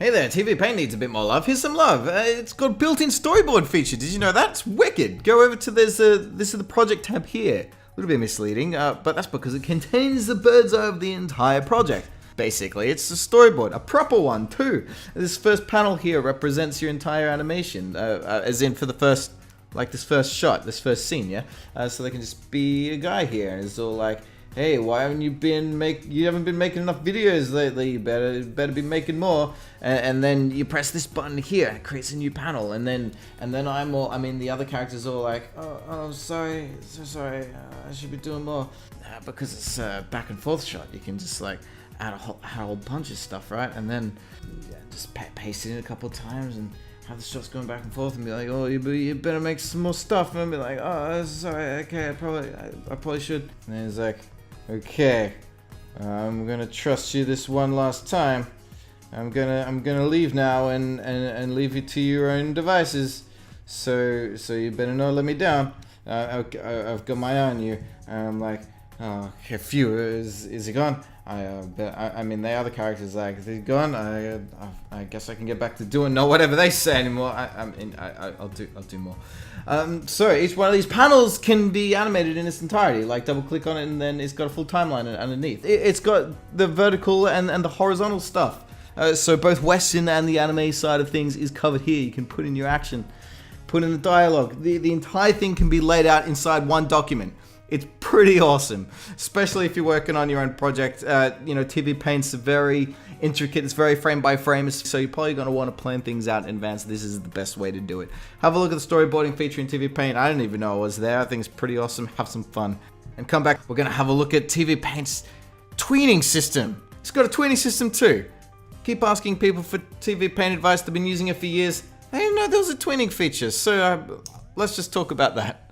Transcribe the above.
Hey there, TV Paint needs a bit more love. Here's some love. It's got built-in storyboard feature. Did you know that? It's wicked. Go over to this is the project tab here. A little bit misleading, but that's because it contains the bird's eye of the entire project. Basically, it's a storyboard, a proper one too. This first panel here represents your entire animation, as in for the first, like this first shot, this first scene, yeah? So there can just be a guy here, and it's all like, hey, why haven't you been you haven't been making enough videos lately, you better be making more. And then you press this button here, and it creates a new panel, and then the other characters are all like, oh sorry, so sorry, I should be doing more. Because it's a back and forth shot, you can just like add a whole bunch of stuff, right? And then just paste it in a couple of times and have the shots going back and forth and be like, oh, you better make some more stuff, and be like, oh, sorry, okay, I probably should. And then it's like, okay, I'm gonna trust you this one last time. I'm gonna leave now and leave you to your own devices. So you better not let me down. I've got my eye on you. And I'm like, oh, okay, phew, is he gone? I mean, the other characters like, is he gone? I guess I can get back to doing whatever they say anymore. I'll do more. So each one of these panels can be animated in its entirety. Like double click on it and then it's got a full timeline underneath. It's got the vertical and the horizontal stuff. So both Western and the anime side of things is covered here. You can put in your action, put in the dialogue. The entire thing can be laid out inside one document. It's pretty awesome, especially if you're working on your own project. TV Paint's very intricate. It's very frame by frame, so you're probably going to want to plan things out in advance. This is the best way to do it. Have a look at the storyboarding feature in TV Paint. I didn't even know it was there. I think it's pretty awesome. Have some fun. And come back, we're going to have a look at TV Paint's tweening system. It's got a tweening system too. Keep asking people for TV Paint advice. They've been using it for years. I didn't know there was a tweening feature, so let's just talk about that.